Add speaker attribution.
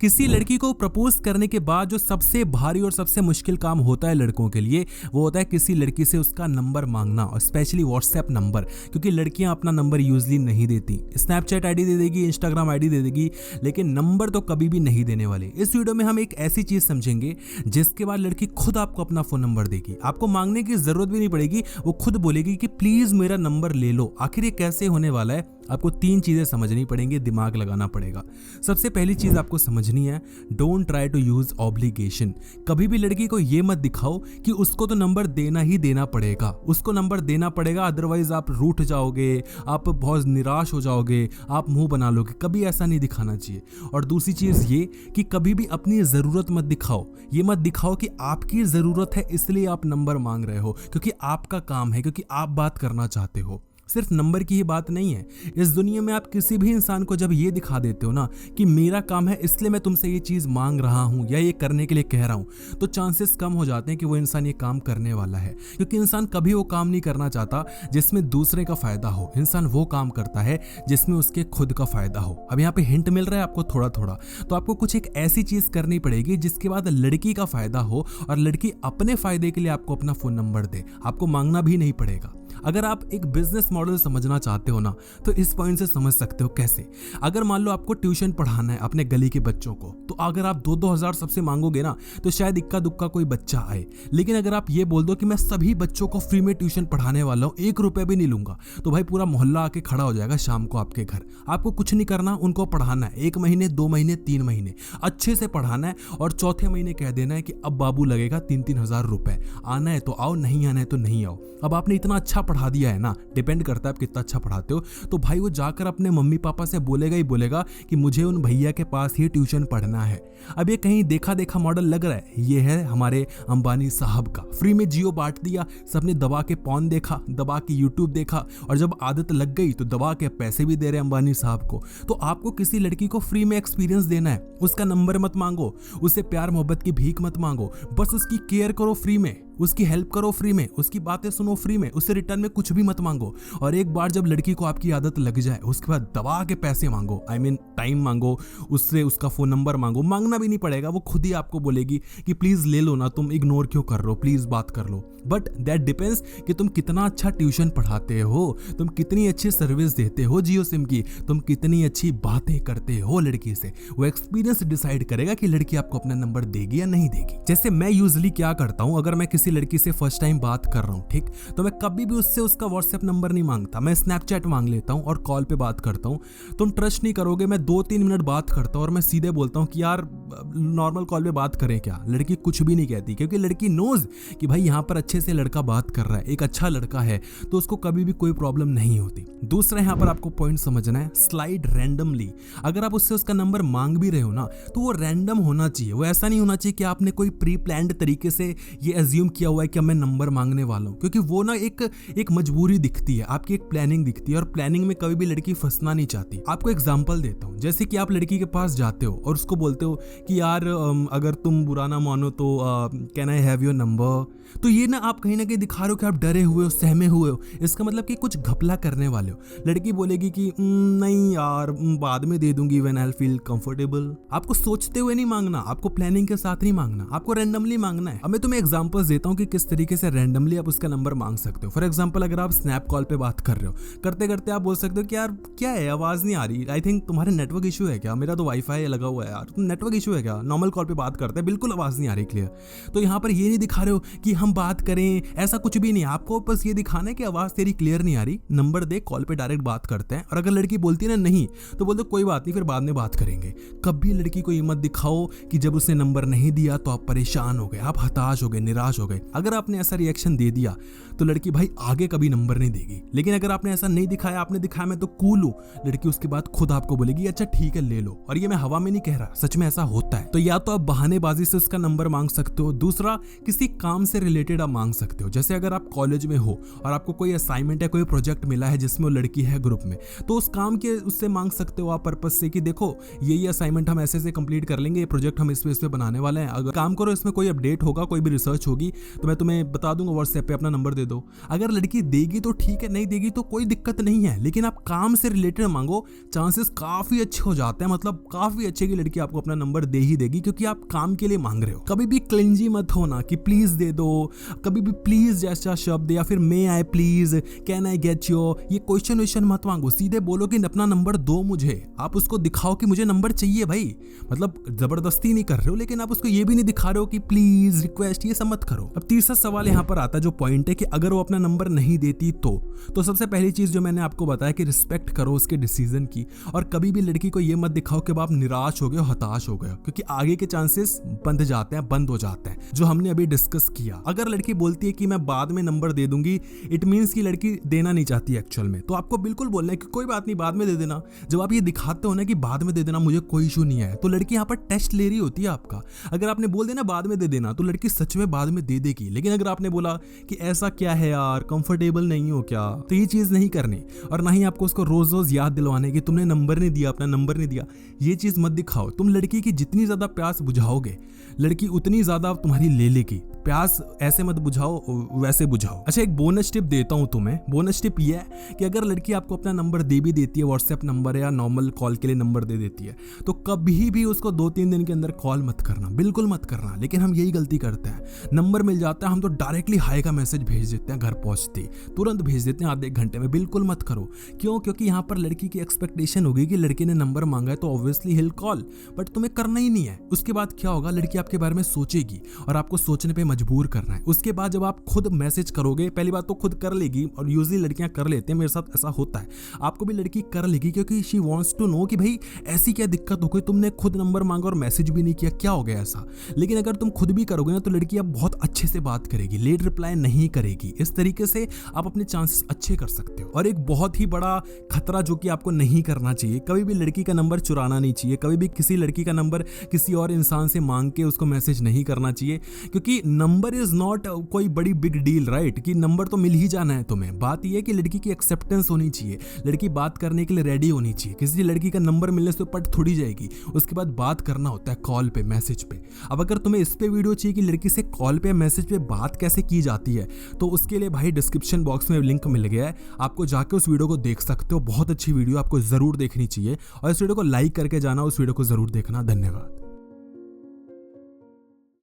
Speaker 1: किसी लड़की को प्रपोज करने के बाद जो सबसे भारी और सबसे मुश्किल काम होता है लड़कों के लिए, वो होता है किसी लड़की से उसका नंबर मांगना, और स्पेशली व्हाट्सएप नंबर। क्योंकि लड़कियां अपना नंबर यूजली नहीं देती। स्नैपचैट आईडी दे देगी, इंस्टाग्राम आईडी दे देगी, लेकिन नंबर तो कभी भी नहीं देने वाले। इस वीडियो में हम एक ऐसी चीज समझेंगे जिसके बाद लड़की खुद आपको अपना फोन नंबर देगी। आपको मांगने की जरूरत भी नहीं पड़ेगी, वो खुद बोलेगी कि प्लीज मेरा नंबर ले लो। आखिर ये कैसे होने वाला है? आपको 3 चीजें समझनी पड़ेंगी, दिमाग लगाना पड़ेगा। सबसे पहली चीज आपको समझनी है, don't try to use obligation. कभी भी लड़की को ये मत दिखाओ कि उसको तो नंबर देना ही देना पड़ेगा, उसको नंबर देना पड़ेगा, अदरवाइज आप रूठ जाओगे, आप बहुत निराश हो जाओगे, आप मुंह बना लोगे। कभी ऐसा नहीं दिखाना चाहिए। और दूसरी चीज ये कि कभी भी अपनी जरूरत मत दिखाओ। ये मत दिखाओ कि आपकी जरूरत है इसलिए आप नंबर मांग रहे हो, क्योंकि आपका काम है, क्योंकि आप बात करना चाहते हो। सिर्फ नंबर की ही बात नहीं है। इस दुनिया में आप किसी भी इंसान को जब ये दिखा देते हो ना कि मेरा काम है इसलिए मैं तुमसे ये चीज मांग रहा हूं या ये करने के लिए कह रहा हूं, तो चांसेस कम हो जाते हैं कि वो इंसान ये काम करने वाला है। क्योंकि इंसान कभी वो काम नहीं करना चाहता जिसमें दूसरे का फायदा हो। इंसान वो काम करता है जिसमें उसके खुद का फायदा हो। अब यहाँ पे हिंट मिल रहा है आपको थोड़ा थोड़ा, तो आपको कुछ एक ऐसी चीज करनी पड़ेगी जिसके बाद लड़की का फायदा हो और लड़की अपने फायदे के लिए आपको अपना फोन नंबर दे। आपको मांगना भी नहीं पड़ेगा। अगर आप एक बिजनेस मॉडल समझना चाहते हो ना, तो इस पॉइंट से समझ सकते हो कैसे। अगर मान लो आपको ट्यूशन पढ़ाना है अपने गली के बच्चों को, तो अगर आप 2-2 हज़ार सबसे मांगोगे ना, तो शायद इक्का दुक्का कोई बच्चा आए। लेकिन अगर आप ये बोल दो कि मैं सभी बच्चों को फ्री में ट्यूशन पढ़ाने वाला हूँ, 1 रुपया भी नहीं लूंगा, तो भाई पूरा मोहल्ला आके खड़ा हो जाएगा शाम को आपके घर। आपको कुछ नहीं करना, उनको पढ़ाना है 1 महीने, 2 महीने, 3 महीने अच्छे से पढ़ाना है, और चौथे महीने कह देना है कि अब बाबू लगेगा 3-3 हज़ार रुपए। आना है तो आओ, नहीं आना है तो नहीं आओ। अब आपने इतना अच्छा पढ़ा दिया है ना, डिपेंड करता है आप कितना अच्छा पढ़ाते हो, तो भाई वो जाकर अपने मम्मी पापा से बोलेगा ही बोलेगा कि मुझे उन भैया के पास ही ट्यूशन पढ़ना है। अब ये कहीं देखा देखा मॉडल लग रहा है? ये है हमारे अंबानी साहब का। फ्री में जियो बांट दिया, सबने दबा के पॉन देखा, दबा के यूट्यूब देखा, और जब आदत लग गई तो दबा के पैसे भी दे रहे अंबानी साहब को। तो आपको किसी लड़की को फ्री में एक्सपीरियंस देना है, उसका नंबर मत मांगो, उससे प्यार मोहब्बत की भीख मत मांगो, बस उसकी केयर करो फ्री में, उसकी हेल्प करो फ्री में, उसकी बातें सुनो फ्री में, उससे रिटर्न में कुछ भी मत मांगो। और एक बार जब लड़की को आपकी आदत लग जाए, उसके बाद दबा के पैसे मांगो, आई मीन टाइम मांगो, उससे उसका फोन नंबर मांगो। मांगना भी नहीं पड़ेगा, वो खुद ही आपको बोलेगी कि प्लीज ले लो ना, तुम इग्नोर क्यों कर रहे हो, प्लीज बात कर लो। बट दैट डिपेंड्स कि तुम कितना अच्छा ट्यूशन पढ़ाते हो, तुम कितनी अच्छी सर्विस देते हो जियो सिम की, तुम कितनी अच्छी बातें करते हो लड़की से। वो एक्सपीरियंस डिसाइड करेगा कि लड़की आपको अपना नंबर देगी या नहीं देगी। जैसे मैं यूजुअली क्या करता हूं, अगर मैं किसी लड़की से फर्स्ट टाइम बात कर रहा हूं, ठीक, तो मैं कभी भी उससे उसका व्हाट्सएप नंबर नहीं मांगता, मैं स्नैपचैट मांग लेता हूं और कॉल पे बात करता हूं। तुम ट्रस्ट नहीं करोगे, मैं 2-3 मिनट बात करता हूं और मैं सीधे बोलता हूं कि यार नॉर्मल कॉल पे बात करें क्या। लड़की कुछ भी नहीं कहती, क्योंकि लड़की नोज कि भाई यहाँ पर अच्छे से लड़का बात कर रहा है, एक अच्छा लड़का है, तो उसको कभी भी कोई प्रॉब्लम नहीं होती। दूसरा यहाँ पर आपको पॉइंट समझना है, स्लाइड रैंडमली। अगर आप उससे उसका नंबर मांग भी रहे हो ना, तो वो रैंडम होना चाहिए। वो ऐसा नहीं होना चाहिए कि आपने कोई प्री प्लान्ड तरीके से ये एज्यूम किया हुआ है कि मैं नंबर मांगने वाला हूं, क्योंकि वो ना एक मजबूरी दिखती है, आपकी एक प्लानिंग दिखती है, और प्लानिंग में कभी भी लड़की फंसना नहीं चाहती। आपको एग्जांपल देता हूं, जैसे कि आप लड़की के पास जाते हो और उसको बोलते हो कि यार अगर तुम बुरा ना मानो तो can I have your number. तो ये ना आप कहीं ना कहीं दिखा रहे हो कि आप डरे हुए हो, सहमे हुए हो। इसका मतलब कि कुछ घपला करने वाले हो। लड़की बोलेगी कि नहीं यार, बाद में दे दूंगी व्हेन आई फील कंफर्टेबल। आपको सोचते हुए नहीं मांगना, आपको प्लानिंग के साथ नहीं मांगना, आपको रैंडमली मांगना है। अब मैं तुम्हें एग्जांपल्स देता हूं कि किस तरीके से रैंडमली आप उसका नंबर मांग सकते हो। फॉर एग्जांपल, अगर आप स्नैप कॉल पे बात कर रहे हो, करते करते आप बोल सकते हो कि यार क्या है, आवाज नहीं आ रही, आई थिंक तुम्हारे नेटवर्क इशू है क्या, मेरा तो वाईफाई लगा हुआ है यार, तुम नेटवर्क इशू है क्या, नॉर्मल कॉल पे बात करते हैं बिल्कुल आवाज नहीं आ रही क्लियर। तो यहाँ पर ये नहीं दिखा रहे हो कि हम बात करें, ऐसा कुछ भी नहीं। आपको बस ये दिखाना है कि आवाज तेरी क्लियर नहीं आ रही, नंबर दे, कॉल पे डायरेक्ट बात करते हैं। और अगर लड़की बोलती है ना नहीं, तो बोल दो कोई बात नहीं, फिर बाद में बात करेंगे। कभी लड़की को ये मत दिखाओ कि जब उसने नंबर नहीं दिया तो आप परेशान हो गए, आप हताश हो गए, निराश हो गए। अगर आपने ऐसा रिएक्शन दे दिया तो लड़की भाई आगे कभी नंबर नहीं देगी। लेकिन अगर आपने ऐसा नहीं दिखाया, आपने दिखाया मैं तो कूल हूं, लड़की उसके बाद खुद आपको बोलेगी अच्छा ठीक है ले लो। और ये मैं हवा में नहीं कह रहा, सच में ऐसा होता है। है। तो या तो आप बहानेबाजी से उसका नंबर मांग सकते हो, दूसरा किसी काम से रिलेटेड आप मांग सकते हो। जैसे अगर आप कॉलेज में हो और आपको कोई असाइनमेंट या कोई प्रोजेक्ट मिला है जिसमें वो लड़की है ग्रुप में, तो उस काम के उससे मांग सकते हो आप पर्पस से कि देखो ये असाइनमेंट हम ऐसे से कंप्लीट कर लेंगे, ये प्रोजेक्ट हम इस पे बनाने वाले हैं, अगर काम करो, इसमें कोई अपडेट होगा, कोई भी रिसर्च होगी तो मैं तुम्हें बता दूंगा, व्हाट्सएप पे अपना नंबर दे दो। अगर लड़की देगी तो ठीक है, नहीं देगी तो कोई दिक्कत नहीं है, लेकिन आप काम से रिलेटेड मांगो, चांसेस काफी अच्छे हो जाते हैं, मतलब काफी अच्छे की लड़की आपको अपना नंबर दे ही देगी, क्योंकि आप काम के लिए मांग रहे हो। कभी भी क्लिंजी मत होना कि प्लीज दे दो, कभी भी प्लीज जैसा शब्द या फिर may I please, can I get your, ये क्वेश्चन मत मांगो, सीधे बोलो कि अपना नंबर दो मुझे। आप उसको दिखाओ कि मुझे नंबर चाहिए भाई, मतलब जबरदस्ती नहीं कर रहे हो, लेकिन आप उसको ये भी नहीं दिखा रहे हो कि प्लीज रिक्वेस्ट, ये सब मत करो। अब तीसरा सवाल यहाँ पर आता है, जो पॉइंट है कि अगर वो अपना नंबर नहीं देती तो सबसे पहली चीज जो मैंने आपको बताया कि रिस्पेक्ट करो उसके डिसीजन की, और कभी भी लड़की को ये मत दिखाओ कि आप निराश हो गए, हताश हो गए, क्योंकि आगे के चांसेस बंद हो जाते हैं, जो हमने अभी डिस्कस किया। अगर लड़की बोलती है कि मैं बाद में नंबर दे दूंगी, इट मींस कि लड़की देना नहीं चाहती एक्चुअल में, तो आपको बिल्कुल बोलना है कि कोई बात नहीं, बाद में दे देना। जब आप ये दिखाते हो ना कि बाद में दे देना, मुझे कोई इशू नहीं है, तो लड़की यहाँ पर टेस्ट ले रही होती है आपका। अगर आपने बोल देना बाद में दे देना, तो लड़की सच में बाद में दे देगी। लेकिन अगर आपने बोला कि ऐसा क्या है यार, कंफर्टेबल नहीं हो क्या, तो ये चीज नहीं करनी। और ना ही आपको उसको रोज रोज याद दिलवाने की तुमने नंबर नहीं दिया, अपना नंबर नहीं दिया, ये चीज मत दिखाओ। तुम लड़की की जितनी ज्यादा प्यास बुझाओगे, लड़की उतनी ज्यादा तुम्हारी ले लेगी। प्यास ऐसे मत बुझाओ, वैसे बुझाओ। अच्छा, एक बोनस टिप देता हूं तुम्हें। बोनस टिप ये है कि अगर लड़की आपको अपना नंबर दे भी देती है, व्हाट्सएप नंबर या नॉर्मल कॉल के लिए नंबर दे देती है, तो कभी भी उसको 2-3 दिन के अंदर कॉल मत करना, बिल्कुल मत करना। लेकिन हम यही गलती करते हैं, नंबर मिल जाता है हम तो डायरेक्टली हाई का मैसेज भेज देते हैं, घर पहुंचते तुरंत भेज देते हैं, आधे एक घंटे में। बिल्कुल मत करो। क्यों? क्योंकि यहाँ पर लड़की की एक्सपेक्टेशन होगी कि लड़के ने नंबर मांगा है तो ऑब्वियसली हिल कॉल, बट तुम्हें करना ही नहीं है। उसके बाद क्या होगा, लड़की आपके बारे में सोचेगी और आपको सोचने पे मजबूर करना है। उसके बाद जब आप खुद मैसेज करोगे, पहली बात तो खुद कर लेगी, और यूजुअली लड़कियां कर लेते हैं, मेरे साथ ऐसा होता है, आपको भी लड़की कर लेगी, क्योंकि शी वांट्स टू नो कि भाई ऐसी क्या दिक्कत हो गई, तुमने खुद नंबर मांगा और मैसेज भी नहीं किया, क्या हो गया ऐसा। लेकिन अगर तुम खुद भी करोगे ना, तो लड़की अब बहुत अच्छे से बात करेगी, लेट रिप्लाई नहीं करेगी। इस तरीके से आप अपने चांसेस अच्छे कर सकते हो। और एक बहुत ही बड़ा खतरा जो कि आपको नहीं करना चाहिए, कभी भी लड़की का नंबर चुराना नहीं चाहिए, कभी भी किसी लड़की का नंबर किसी और इंसान से मांग के उसको मैसेज नहीं करना चाहिए, क्योंकि नंबर इज नॉट कोई बड़ी बिग डील, राइट, कि नंबर तो मिल ही जाना है तुम्हें। बात यह है कि लड़की की एक्सेप्टेंस होनी चाहिए, लड़की बात करने के लिए रेडी होनी चाहिए। किसी लड़की का नंबर मिलने से पट थोड़ी जाएगी, उसके बाद बात करना होता है कॉल पे, मैसेज पे। अब अगर तुम्हें इस पे वीडियो चाहिए कि लड़की से कॉल पे मैसेज पे बात कैसे की जाती है, तो उसके लिए भाई डिस्क्रिप्शन बॉक्स में लिंक मिल गया है, आपको जाके उस वीडियो को देख सकते हो। बहुत अच्छी वीडियो, आपको जरूर देखनी चाहिए, और इस वीडियो को लाइक करके जाना, उस वीडियो को जरूर देखना। धन्यवाद।